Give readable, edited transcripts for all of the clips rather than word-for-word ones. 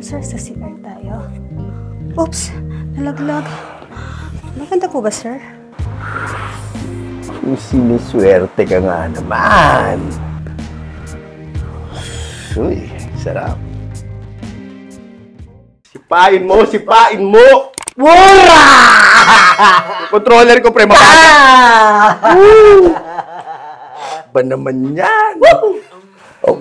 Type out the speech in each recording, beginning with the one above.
Sir, sa CR tayo. Oops, nalaglag. Maganda po ba, sir? Kung siniswerte ka nga naman. Uy, sarap. Sipain mo, sipain mo! Wura! Controller ko, pre, mababa. Ba naman yan?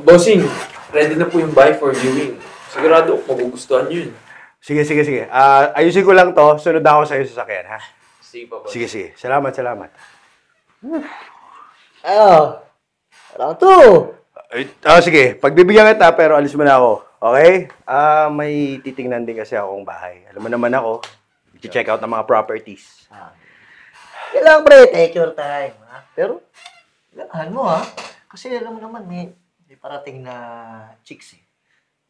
Bossing, ready na po yung bahay for viewing. Sigurado, magugustuhan nyo yun. Sige. Ayusin ko lang to. Sunod ako sa iyo sa sakyan, ha? Sige pa, boss. Sige. Salamat. Ano to? Sige. Pagbibigyan kita, pero alis mo na ako. Okay? May titingnan din kasi akong bahay. Alam mo naman ako, i-check out ng mga properties. Kailangan, pre, take your time, ha? Pero, ganahan mo, ha? Kasi alam mo naman, may parating na chicks, eh.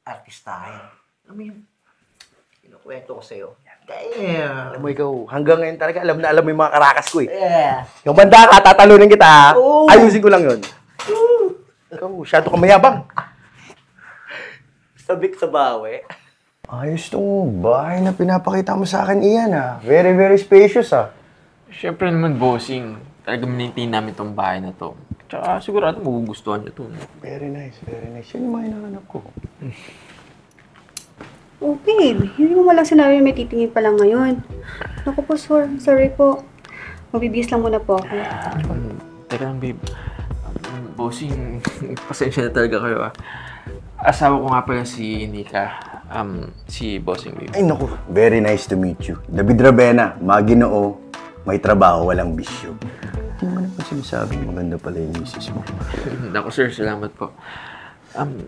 Artistahin. Alam mo yung kinukwento ko sa'yo. Damn! Alam mo ikaw, hanggang ngayon talaga, alam na alam mo yung mga karakas ko, eh. Yeah. Yung banda ka, tatalunin kita, ha? Oo. Ayusin ko lang yun. Ikaw, masyado ka mayabang. Sabik sa bawi. Ayos tong bahay na pinapakita mo sa akin, Ian, ha? Very, very spacious, ha? Siyempre naman, bossing. Talagang maintain namin tong bahay na to. Tsaka sigurado magugustuhan nyo to. Very nice. Yan yung mga hinahanap ko. Oh, babe. Hindi mo malang sinabi na may titingin pa lang ngayon. Naku po, sir. Sorry po. Magbibihis lang muna po ako. Teka lang, babe. Bossing, pasensya na talaga kayo, ah. Asawa ko nga pala si Nika. Si Bossing, babe. Ay, naku. Very nice to meet you. David Ravena, maginoo, may trabaho, walang bisyo. Hindi mo naman sinasabing maganda pala yung misis mo. Naku, sir. Salamat po.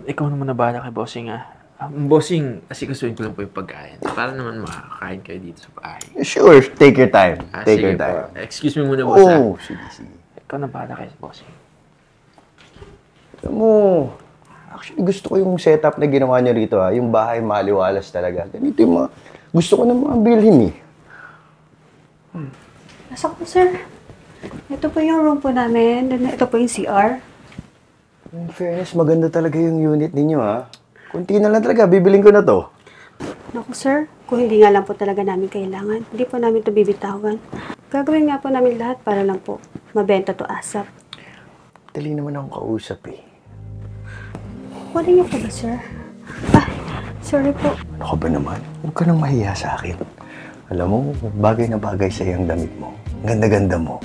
Ikaw naman na bahala kay Bossing, ah. Bossing, asikasuhin ko lang po yung pagkain. Para naman makakain kayo dito sa bahay. Sure, take your time. Take Sige your time. po. Excuse me muna, boss, ah. Oo, sige. Ikaw na bahala kay Bossing. Alam mo, actually gusto ko yung setup na ginawa niyo rito, ha. Yung bahay maliwalas talaga. Ganito yung mga, gusto ko na mga bilhin, eh. Pasok po, sir. Ito po yung room po namin. Ito po yung CR. In fairness, maganda talaga yung unit ninyo, ha. Kunti na lang talaga, bibiling ko na to. Naku, sir. Kung hindi nga lang po talaga namin kailangan, hindi po namin ito bibitawan. Gagawin nga po namin lahat para lang po mabenta to ASAP. Dali naman akong kausap, eh. Wala niyo po ba, sir? Ah, sorry po. Ano ka ba naman? Huwag ka nang mahiya sa akin. Alam mo, bagay na bagay sa'yo ang damit mo. Ganda-ganda mo.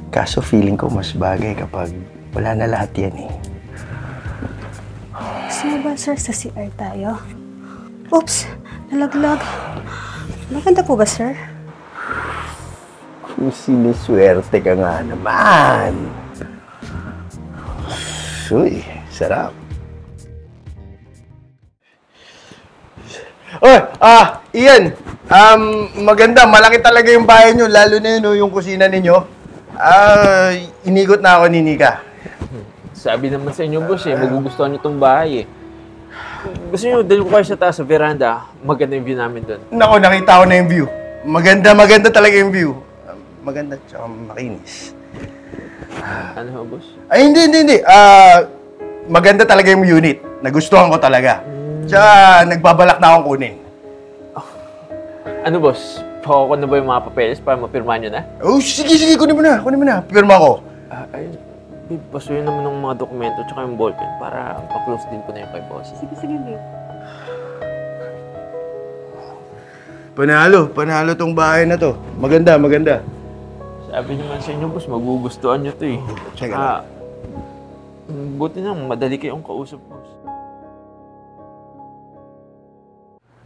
Kaso feeling ko mas bagay kapag wala na lahat yan, eh. Gusto mo ba, sir, sa CR tayo? Oops, nalaglag. Maganda po ba, sir? Kung siniswerte ka nga naman. Uy, sarap. Oy, Ian. Maganda. Malaki talaga yung bahay nyo. Lalo na yun, yung kusina ninyo. Inigot na ako ni Nika. Sabi naman sa inyo, boss, magugustuhan nyo itong bahay, eh. Gusto nyo, dali ko kayo sa taas, sa veranda. Maganda yung view namin doon. Nako, nakita ko na yung view. Maganda talaga yung view. Maganda tsaka makinis. Ano, boss? Ay, hindi. Maganda talaga yung unit. Nagustuhan ko talaga. Tsaka nagbabalak na akong kunin. Ano, boss? Pakuha ko na ba yung mga papeles para mapirmahan nyo na? Oh, sige. Kunin mo na. Pirma ko. Ayun. Babe, pasuyin naman ng mga dokumento tsaka yung ballpen para pa-close din ko na yung kay boss. Sige, babe. Panalo tong bahay na to. Maganda. Sabi naman sa inyo, boss, magugustuhan nyo to, eh. Check it out. Buti na, madali kayong kausap, boss.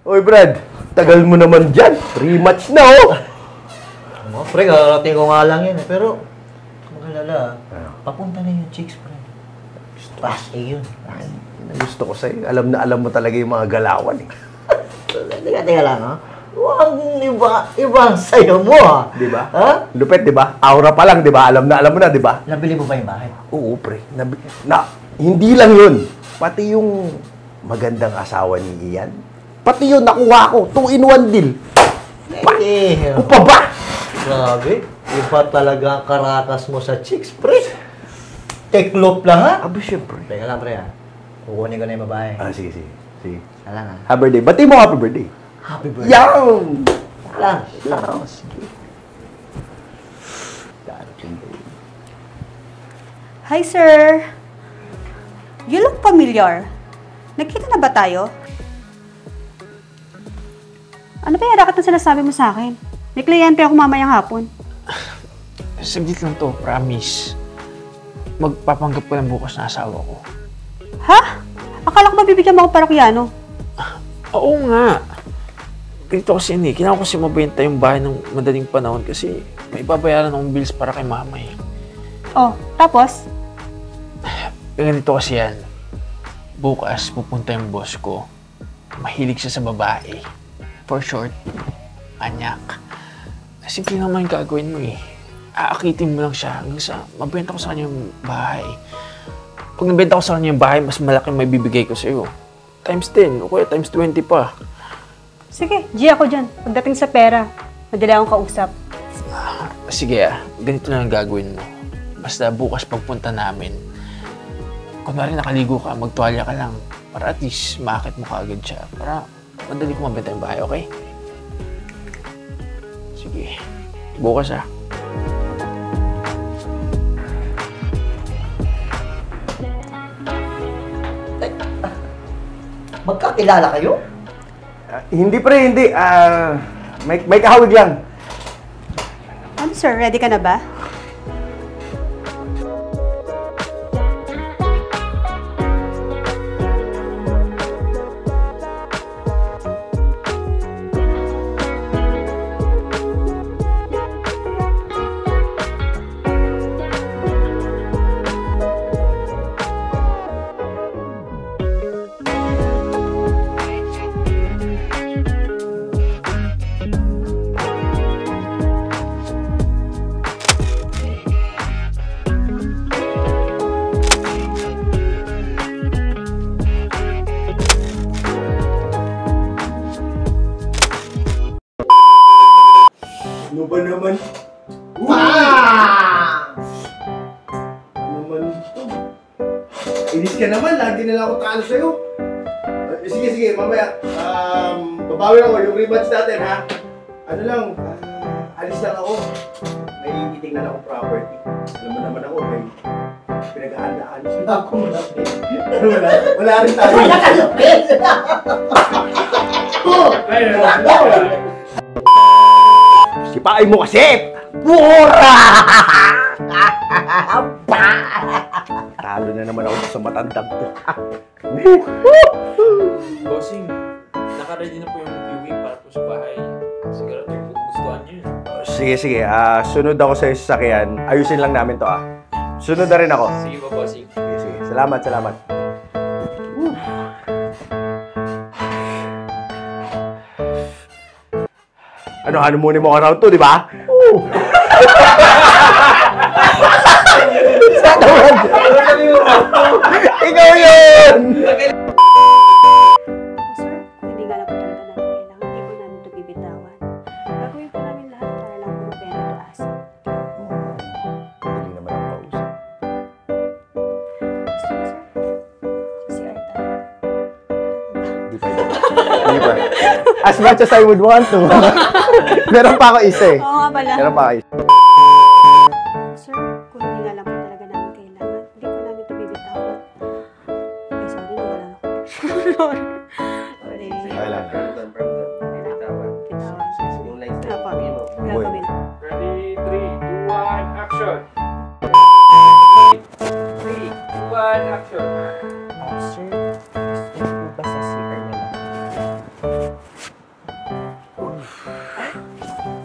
Oy, Brad. Tagal mo naman dyan. Rematch na, oh. Ano, pre, karating ko nga lang yan, eh. Pero, magalala, papunta na yung chicks, pre. Pas, yun. Gusto ko sa'yo. Alam na alam mo talaga yung mga galawan, eh. Teka lang, ha? Huwag iba ang sayo mo, ha? Di ba? Ha? Lupet, di ba? Aura pa lang, di ba? Alam mo na, di ba? Nabili mo ba yung bahay? Oo, pre. Hindi lang yun. Pati yung magandang asawa ni Ian. Pati yun, nakuha ko. 2-in-1 deal. Eh, Pa ba? grabe. Iba talaga ang karakas mo sa chicks, pre. Take loop lang, ha? Aba, syempre. Teka lang, pre, ha? Kukunin ko na yung babae. Sige. Sige. Alam nga. Happy birthday. Bati mo happy birthday. Happy birthday. Yan! Alam. Lang. Sige. Darating ba yun? Hi, sir. You look familiar. Nagkita na ba tayo? Ano ba yung rakat na sinasabi mo sa akin? May kliyente ako mamayang hapon. Saglit lang to, promise. Magpapanggap ko lang bukas na asawa ko. Ha? Akala ko ba bibigyan mo ako parokyano? Oo nga. Ganito kasi hindi. Kailangan ko kasi mabenta yung bahay ng madaling panahon kasi may babayaran akong bills para kay mama eh. Oh, tapos? Ganito kasi yan. Bukas pupunta yung boss ko. Mahilig siya sa babae. For short, anyak. Simple naman yung gagawin mo eh. Aakitin mo lang siya hanggang sa mabenta ko sa kanya yung bahay. Pag nabenta ko sa kanya yung bahay, mas malaki may bibigay ko sa'yo. Times 10 o kaya times 20 pa. Sige, G ako dyan. Pagdating sa pera, madali akong kausap. Sige ganito na ang gagawin mo. Basta bukas pagpunta namin, kunwari nakaligo ka, magtuwalya ka lang. Para at least makakit mo kaagad siya. Para madali ko mabenta yung bahay, okay? Sige. Bukas Magkakilala kayo? Hindi pre, hindi. May kahawig lang. Ano sir, ready ka na ba? Ano ba naman? Ano naman ito? Inis ka naman, lagi na lang ako talo sa'yo. Sige, mamaya. Babawi ako yung rematch natin, ha? Ano lang, alis lang ako. May titingnan akong property. Alam mo naman ako, may pinag-ahandaan. Ako mo na. Wala rin tayo. Wala ka lupit! Sipain mo kasi! Pura! Talo na naman ako sa matandang to. Bossing, naka-ready na po yung viewing para po sa bahay. Siguro yung gugustuhan niyo yun. Sige. Sunod ako sa sasakyan. Ayusin lang namin to, Sunod na rin ako. Sige po, bossing. Sige. Salamat. Ano muna mo around to, di ba? Ikaw yun! Sir, kung hindi nga lang po talaga namin kailangan, hindi po namin ito bibitawan. Gagawin po namin lahat para lang po mabenta ito asset. Galing naman ang kausap. Gusto mo, sir? Sa CR tayo. Hindi pa. As much as I would want to. Meron pa ako isa eh. Oo nga pala. Meron pa ako isa. Sir, kung hindi nga lang po talaga namin kailangan, hindi po namin ito bibitawan. Ay, sorry, nawala ako. Sorry. Kailan? Bitawan. Apo, gagawin. Ready, 3, 2, 1, action! 3, 2, 1, action! Sir, gusto po ba sa CR na lang?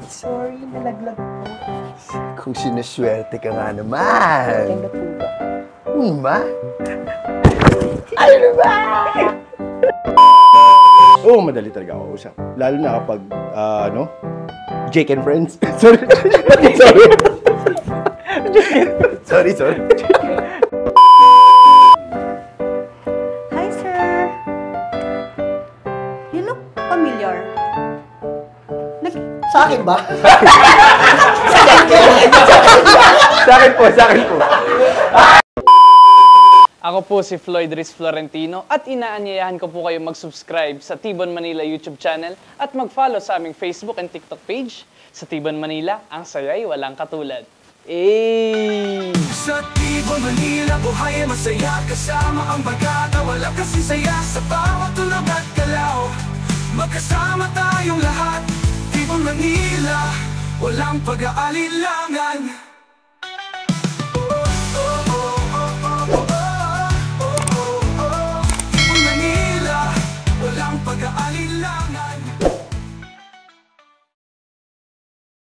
Sorry, nalaglag po. Kung sinuswerte ka nga naman. Ganda po ba? Ma? Ano ba? Oo, madali talaga ako usap. Lalo na kapag, Jake and Friends. Sorry. Sorry. Hi, sir. You look familiar. Sa akin ba? Sa akin po. Ako po si Floyd Riz Florentino at inaanyayahan ko po kayo mag-subscribe sa Tibon Manila YouTube channel at mag-follow sa aming Facebook and TikTok page. Sa Tibon Manila, ang saya'y walang katulad. Sa Tibon Manila, buhay ay masaya kasama ang bagata, wala kasi saya sa bawat tulog at galaw. Magkasama tayong lahat, Tibon Manila, walang pag-aalilangan.